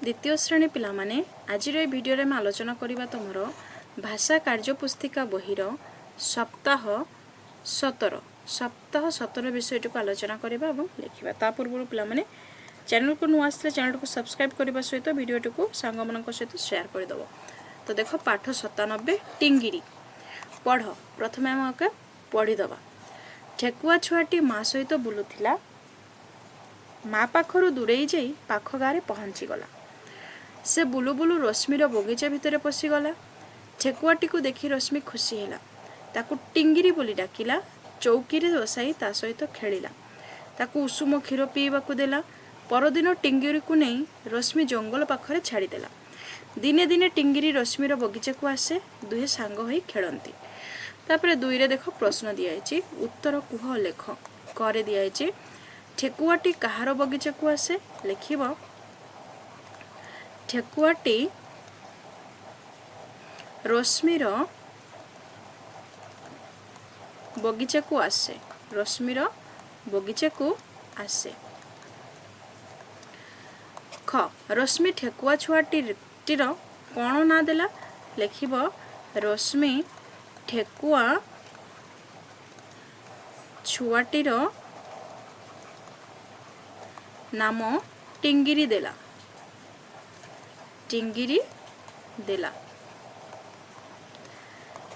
द्वितीय श्रेणी पिला माने आज भिडियो में आलोचना करबा तुमर भाषा कार्यपुस्तिका बहिर सप्ताह 17 विषय को आलोचना करबा और लिखा ता पूर्व पिला माने चैनल को नुआ आसले चैनल को सब्सक्राइब करने सहित वीडियो को सांग मान सहित शेयर करदेव। तो देख पाठ 97 टिंगिरी पढ़ प्रथम आम पढ़ीदबा। ठेकुआ छुआटी माँ सहित बुलूला माँ पाखर दूरे जाई पाख गाँव पहुँची गला। से बुलू बुलू रश्मिर बगीचा भितर पशिगला। ठेकुआटी को देखी रश्मि खुशी है ताकू टिंगिरी बोली डाकिला। चौकी रे बसाई ता सहित खेलिला। ताकू उषुम क्षीर पीवाकू देला। परदिन टिंगिरी को नहीं रश्मि जंगल पाखरे छाड़ीदेला। दिने दिने टिंगिरी रश्मिर बगीचा को आसे दुहे सांग होई खेलती। तापरे दुई रे देख प्रश्न दिखाई उत्तर कुह लेख करे दिखाई ठेकुआटी कहार बगीचा को आसे लिखिब ठेकुआटी रश्मिर बगीचा को आसे। रश्मिर बगीचा को आसे। ख रश्मि ठेकुआ छुआटीर कौन ना देला लिखिब रश्मि ठेकुआ छुआटीर नाम टिंगिरी देला। टिंगिरी देला।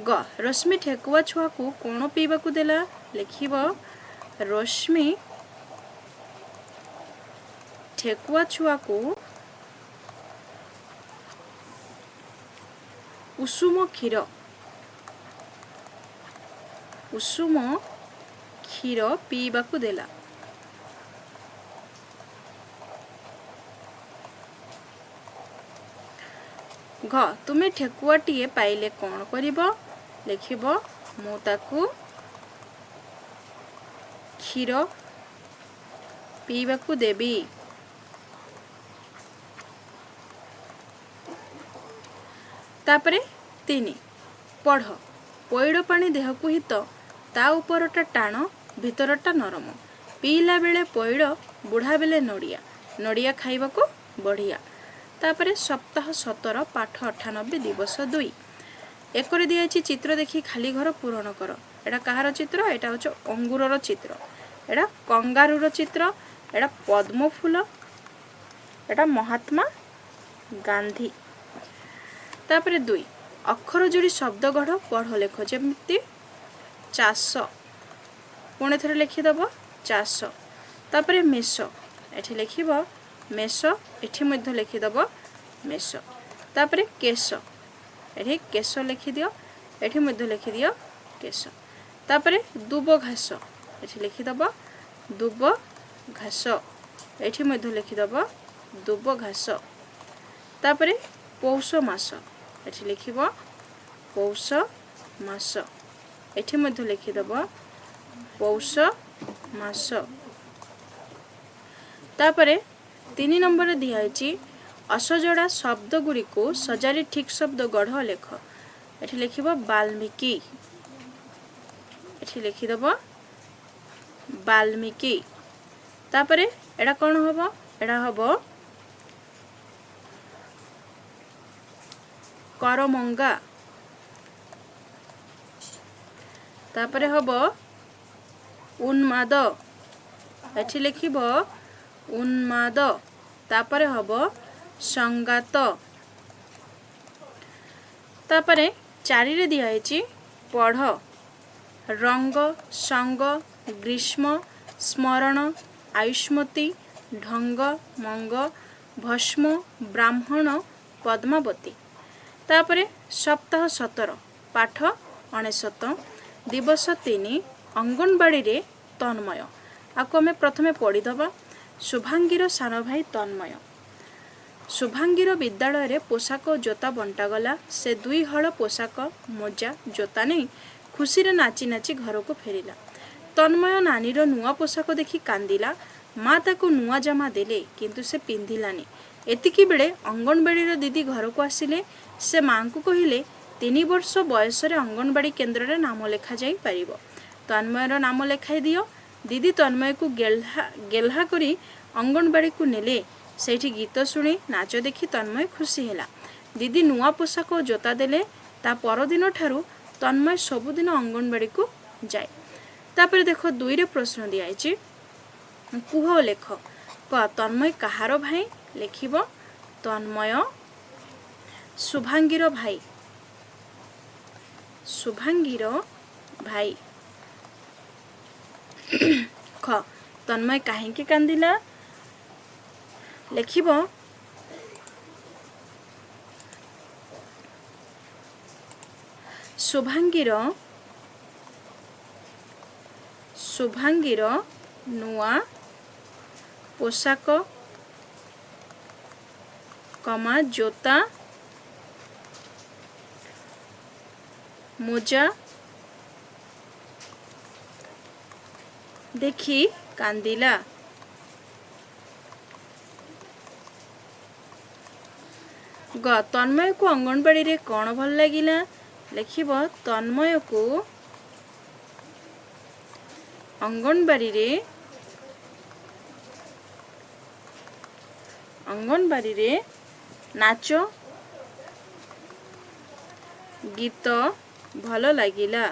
ग रश्मि ठेकुआ छुआ को कौन पीवाकू देला लिखिब रश्मि ठेकुआ छुआ को उषुम क्षीर पीवाकू देला। घ तुमे ठेकुआटीए पाइले कौन करिब लिखिब मु ताकू क्षीर पीवाकू देबी। तापरे 3 पढ़ पइड़ पानी देह को हित ता उपरटा टाण भितरटा नरम। पीला बेले पइड़ बुढ़ा बेले नड़िया नड़िया खाइबा को बढ़िया। तापरे सप्ताह 17 पाठ 98 दिवस 2 एक दिखाई चित्र देखी खाली घर पूरण कर। एटा कहार चित्र एटा होच अंगूरर चित्र। एटा कंगारूर चित्र। एटा पद्म फूल। एटा महात्मा गांधी। तापरे 2 अक्षर जोड़ी शब्द गढ़ पढ़ लेख जमी चाष पुणे थे लिखिदब चाष। तापरे मेष एठी लिखिब मेष एठी मध्य लिखिदब मेष। तापरे केश एठी केश लिखिदियो एठी मध्य लिखिदियो केश। तापरे दुब घास एठी लिखिदब दुब घास एठी मध्य लिखिदब दुब घास। तापरे पौष मास एठी लिखिब पौष मास एठी मध्य लिखिदब पौष मास। तापरे 3 नंबर दिखाई असजड़ा शब्द गुड़ी को सजारी ठीक शब्द गढ़ लेख। एठी लिखिब वाल्मीकि एठी लिखिदब वाल्मीकि। तापरे एडा कौन हबो एडा हबो करमंगा। तापरे हबो उन्माद एठी लिखिब उन्माद। तापरे हबो संगात। तापरे 4 रे दिखाई पढ़ रंग संग ग्रीष्म स्मरण आयुष्मती ढंग मंग भस्म ब्राह्मण पद्मावती। तापरे सप्ताह 17 पाठ 69 दिवस 3 अंगनवाड़ी रे तन्मय। आपको आम प्रथमे पढ़ीदबा। शुभांगीर सान भाई तन्मय। शुभांगीर विद्यालय रे पोशाक और जोता बंटागला। से 2 हल पोशाक मोजा जोता नहीं खुशी रे नाची नाची घर को फेरिला। तन्मय नानीर नुआ पोशाक देखी कांदिला। माँ ताको नुआ जामा देले किंतु से पिंधिलानी। एतिकी बेले अंगनवाड़ी दीदी घर को आसिले। से माँ को कहिले 3 वर्ष बयस अंगनवाड़ी केन्द्र रे नाम लेखा जाई परिबो। तन्मयर नाम लेखाई दियो। दीदी तन्मय को गेल्हा करी अंगनवाड़ी को नेले ସେଇଠି ଗୀତ ଶୁଣି ନାଚ ଦେଖି ତନ୍ମୟ ଖୁସି ହେଲା। ଦିଦି ନୂଆ ପୋଷାକ ଓ ଜୋତା ଦେଲେ। ତା ପରଦିନ ଠାରୁ ତନ୍ମୟ ସବୁଦିନ ଅଙ୍ଗନବାଡ଼ିକୁ ଯାଏ। ତାପରେ ଦେଖ 2ରେ ପ୍ରଶ୍ନ ଦିଆଯାଇଛି, କୁହ ଓ ଲେଖ। କ ତନ୍ମୟ କାହାର ଭାଇ? ଲେଖିବ ତନ୍ମୟ ଶୁଭାଙ୍ଗୀର ଭାଇ। ଶୁଭାଙ୍ଗୀର ଭାଇ। ଖ ତନ୍ମୟ କାହିଁକି କାନ୍ଦିଲା? ଲେଖିବ ଶୁଭାଙ୍ଗୀର ନୂଆ ପୋଷାକ ଜୋତା ମୋଜା ଦେଖି କାନ୍ଦିଲା। ଗ ତନ୍ମୟକୁ ଅଙ୍ଗନବାଡ଼ିରେ କ'ଣ ଭଲ ଲାଗିଲା? ଲେଖିବ ତନ୍ମୟକୁ ଅଙ୍ଗନବାଡ଼ିରେ ନାଚ ଗୀତ ଭଲ ଲାଗିଲା।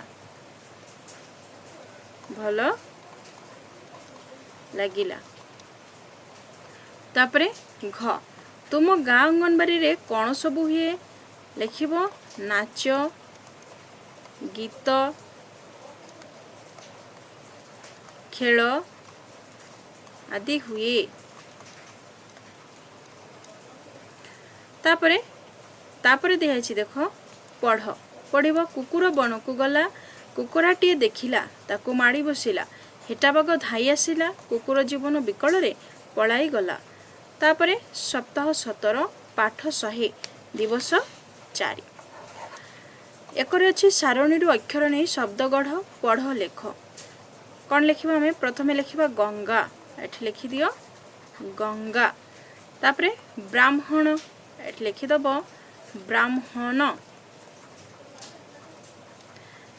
ତାପରେ ଘ ତୁମ ଗାଁ ଅଙ୍ଗନବାଡ଼ିରେ କ'ଣ ସବୁ ହୁଏ? ଲେଖିବ ନାଚ ଗୀତ ଖେଳ ଆଦି ହୁଏ। ତାପରେ ଦିଆଯାଇଛି ଦେଖ ପଢ଼ିବ। କୁକୁର ବଣକୁ ଗଲା, କୁକୁରାଟିଏ ଦେଖିଲା, ତାକୁ ମାଡ଼ି ବସିଲା। ହେଟାବାଘ ଧାଇ ଆସିଲା, କୁକୁର ଜୀବନ ବିକଳରେ ପଳାଇ ଗଲା। ତାପରେ ସପ୍ତାହ 17 ପାଠ 100 ଦିବସ 4। ଏକରେ ଅଛି ସାରଣୀରୁ ଅକ୍ଷର ନେଇ ଶବ୍ଦ ଗଢ଼, ପଢ଼, ଲେଖ। କ'ଣ ଲେଖିବା ଆମେ? ପ୍ରଥମେ ଲେଖିବା ଗଙ୍ଗା। ଏଠି ଲେଖିଦିଅ ଗଙ୍ଗା। ତାପରେ ବ୍ରାହ୍ମଣ। ଏଠି ଲେଖିଦେବ ବ୍ରାହ୍ମଣ।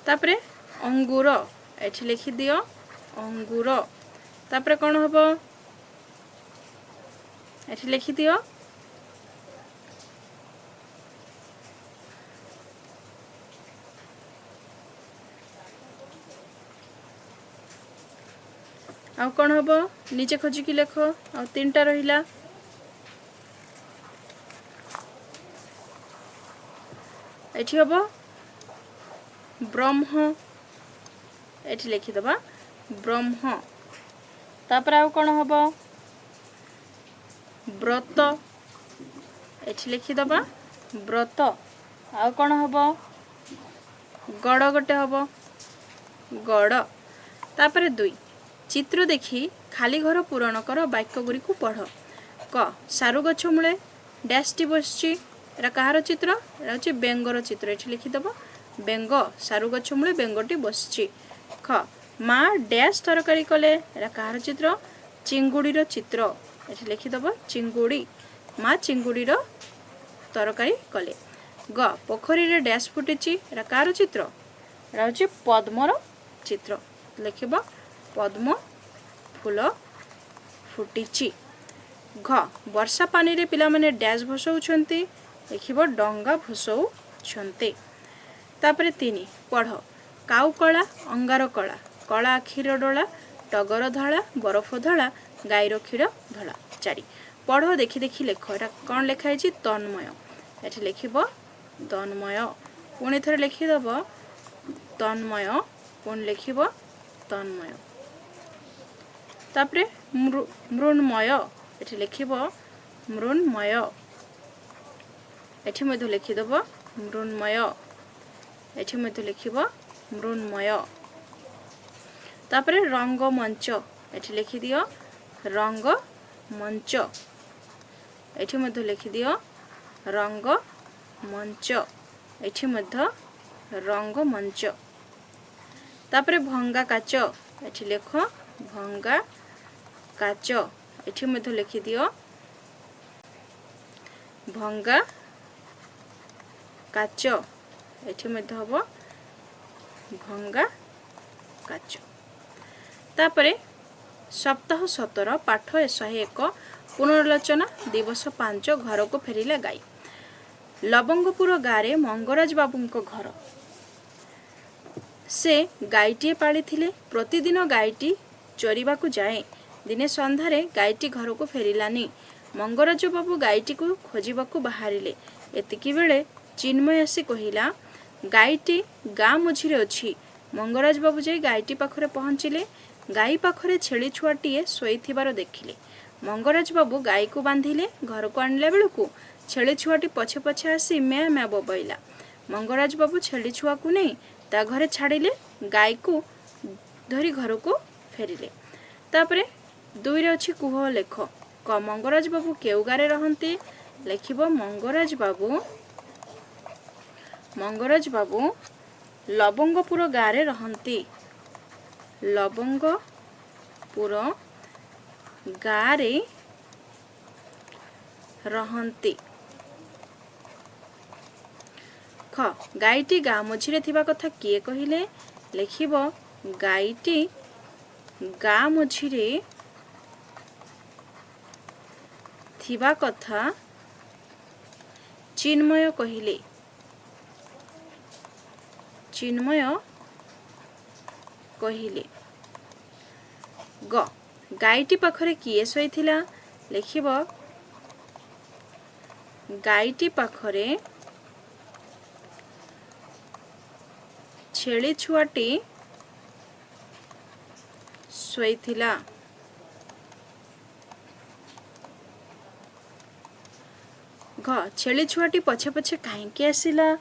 ତାପରେ ଅଙ୍ଗୁର। ଏଠି ଲେଖିଦିଅ ଅଙ୍ଗୁର। ତାପରେ କ'ଣ ହେବ? ଏଠି ଲେଖିଦିଅ ଆଉ କ'ଣ ହେବ? ନିଜେ ଖୋଜିକି ଲେଖ। ଆଉ 3ଟା ରହିଲା। ଏଠି ହେବ ବ୍ରହ୍ମ। ଏଠି ଲେଖିଦେବା ବ୍ରହ୍ମ। ତାପରେ ଆଉ କ'ଣ ହେବ? ବ୍ରତ। ଏଠି ଲେଖିଦେବା ବ୍ରତ। ଆଉ କ'ଣ ହେବ? ଗଡ଼ ଗୋଟେ ହେବ ଗଡ଼। ତାପରେ 2 ଚିତ୍ର ଦେଖି ଖାଲି ଘର ପୂରଣ କର, ବାକ୍ୟଗୁଡ଼ିକୁ ପଢ଼। କ ସାରୁ ଗଛ ମୂଳେ ଡ୍ୟାସ୍ଟି ବସିଛି। ଏଟା କାହାର ଚିତ୍ର? ଏଟା ହେଉଛି ବେଙ୍ଗର ଚିତ୍ର। ଏଠି ଲିଖିଦେବ ବେଙ୍ଗ। ସାରୁ ଗଛ ମୂଳେ ବେଙ୍ଗଟି ବସିଛି। ଖ ମା ଡ୍ୟାସ୍ ତରକାରୀ କଲେ। ଏଟା କାହାର ଚିତ୍ର? ଚିଙ୍ଗୁଡ଼ିର ଚିତ୍ର। ଏଠି ଲିଖିଦେବ ଚିଙ୍ଗୁଡ଼ି। ମା ଚିଙ୍ଗୁଡ଼ିର ତରକାରୀ କଲେ। ଗ ପୋଖରୀରେ ଡ୍ୟାସ୍ ଫୁଟିଛି। ଏଟା କାହାର ଚିତ୍ର? ଏଟା ହେଉଛି ପଦ୍ମର ଚିତ୍ର। ଲେଖିବ ପଦ୍ମ ଫୁଲ ଫୁଟିଛି। ଘ ବର୍ଷା ପାଣିରେ ପିଲାମାନେ ଡ୍ୟାସ୍ ଭସଉଛନ୍ତି। ଲେଖିବ ଡଙ୍ଗା ଭସଉଛନ୍ତି। ତାପରେ 3 ପଢ଼। କାଉ କଳା, ଅଙ୍ଗାର କଳା, କଳା ଆଖିର ଡୋଳା, ଟଗର ଧଳା, ବରଫ ଧଳା, ଗାଈର କ୍ଷୀର ଧଳା। 4 ପଢ଼ ଦେଖି ଦେଖି ଲେଖ। ଏଟା କ'ଣ ଲେଖା ହେଇଛି? ତନ୍ମୟ। ଏଠି ଲେଖିବ ତନ୍ମୟ। ପୁଣି ଥରେ ଲେଖିଦେବ ତନ୍ମୟ। ପୁଣି ଲେଖିବ ତନ୍ମୟ। ତାପରେ ମୃଣ୍ମୟ। ଏଠି ଲେଖିବ ମୃଣ୍ମୟ। ଏଠି ମଧ୍ୟ ଲେଖିଦେବ ମୃଣ୍ମୟ। ଏଠି ମଧ୍ୟ ଲେଖିବ ମୃଣ୍ମୟ। ତାପରେ ରଙ୍ଗମଞ୍ଚ। ଏଠି ଲେଖିଦିଅ ରଙ୍ଗମଞ୍ଚ। ଏଠି ମଧ୍ୟ ଲେଖିଦିଅ ରଙ୍ଗମଞ୍ଚ। ଏଠି ମଧ୍ୟ ରଙ୍ଗମଞ୍ଚ। ତାପରେ ଭଙ୍ଗା କାଚ। ଏଠି ଲେଖ ଭଙ୍ଗା କାଚ। ଏଠି ମଧ୍ୟ ଲେଖିଦିଅ ଭଙ୍ଗା କାଚ। ଏଠି ମଧ୍ୟ ହେବ ଭଙ୍ଗା କାଚ। ତାପରେ सप्ताह 17 पाठ 101 पुनर्लोचना दिवस 5 घर को फेरिला गाई। लवंगपुर गाँव मंगराज बाबूंको घर। से गाईटीए पाळिथिले। प्रतिदिन गाईटी चरिबाकू जाए। दिने संध्यारे गाईटी घर को फेरिलानी। मंगराज बाबू गाईटी को खोजिबाकू बाहरिले। एतिकी बेले चिन्मय आसी कहिला, गाईटी गाँ मझिरे अछि। मंगराज बाबू जाई गाईटी पाखरे पहुँचिले। गाई पाखरे छेली छुआटीए शोइथिबार देखिले। मंगराज बाबू गाई को बांधिले। घर को आणला बेलकू छेली छुआटी पछे पछे आसी म्या म्या बोबाइला। मंगराज बाबू छेली छुआ को नहीं ता घरे छाड़िले। गाई को धरी घर को फेरिले। तापरे दुईरे अछि कुह लेख। क मंगराज बाबू केउ गारे रहंती। लेखिबो मंगराज बाबू लवंगपुर गाँव रहंती। लवंगपुर गाँव रहंती। ख गाईटी गाँ मझिरे थिबा कथा किए कहिले। लेखिबो गाईटी गाँ मझिरे थिबा कथा चिन्मय कहिले। चिन्मय कहिले। ग गाईटी पाखरे किए शोइथिला। लेखिबो गाईटी पाखरे छेली छुआटी शोइथिला। घ छेली छुआटी पछे पछे काहेकि आसिला।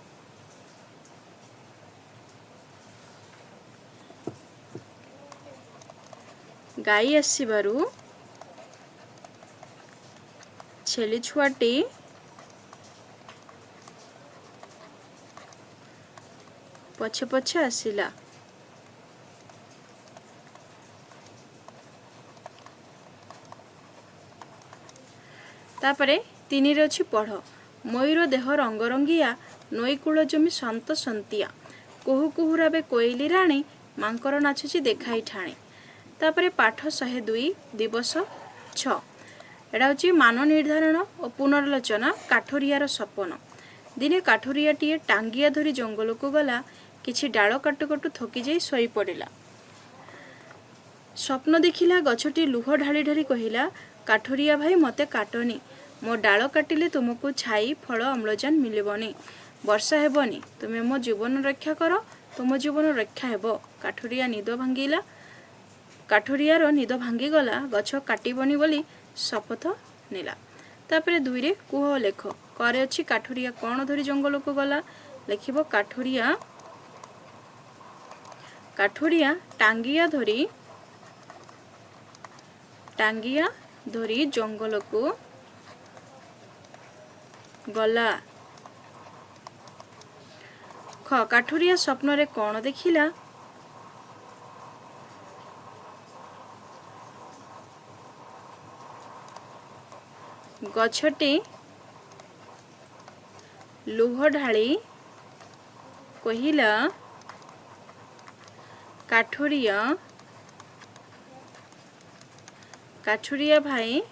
गाई आसिबारु छेली छुआटी पछे पछे आसिला। तापरे तीनी रे अछि पढ़। मयूर देह रंगरंगिया नईकूल जमी सत सन्तिया। कुहू कुहुराबे कोइली राणी मांकर नाचुची देखाई ठाणे। तापरे पाठ 102 दिवस 6 एटा हूँ मान निर्धारण और पुनर्लोचना काठरियार सपन। दिने काठरियाटीए टांगिया धरी जंगल को गला। किछि डाल काटु काटु थकी जाई सोई पड़िला। स्वप्न देखिला गछटी लुह ढाली ढाली कहिला, काठरिया भाई मते काटनी। मो डाल काटिले तुमको छाई फल अम्लजान मिलबनी। वर्षा हेबनी। तुमे मो जीवन रक्षा कर, तुम जीवन रक्षा हेबो। काठरिया निद भांगिला। काठरियार निद भांगीगला। गछ काटिबनी बोली शपथ नेला। तापरे दुईरे कुह लेख। करे अछि काठरिया कौन धरी जंगल को गला। लेखिबो काठरिया टांगिया धरी जंगल को गला। ख काठरिया स्वप्न रे कौन देखिला। गछटी लुह ढाली कहिला, काठरिया भाई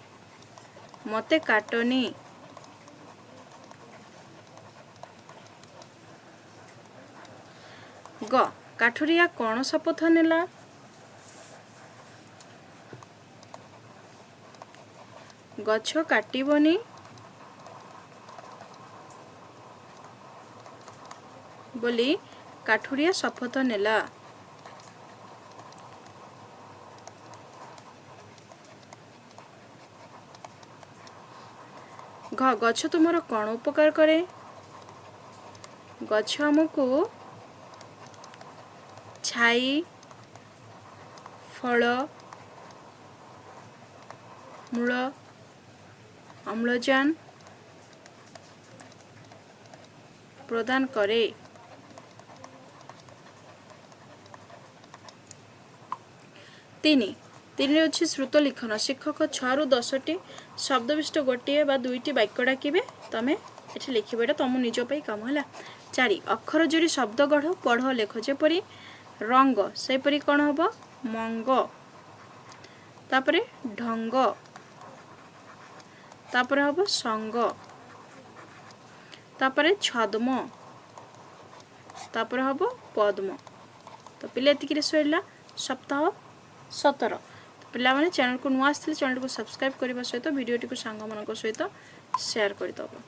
मते काटनी। ग काठरिया कौन शपथ नेला। गछ काटिबनी बोली काठरिया शपथ नेला। घ गछ तुमर कौन उपकार करे। गछ हमको छाई फल मूल अम्लजान प्रदान करे। तीन अच्छी श्रुत लिखन। शिक्षक 6 ରୁ 10ଟି शब्दविष्ट गोटे बा 2ଟି वाक्य डाकिबे। तमे एठी लिखिबे। एटा तुम निज पई काम होला। 4 अक्षर जोड़ी शब्द गढ़ पढ़ लेख। जेपरी रंग सेपरी कौन हम मंग। तापरे ढंग तापरे हबो संग तापरे छद्म तापरे हबो पद्म। तो पिले एतिकी सरिला सप्ताह 17। पिला माने चैनल को नुआ आसथिले चैनल को सब्सक्राइब करबा सहित वीडियो टी को सांग मानक सहित शेयर कर दबो।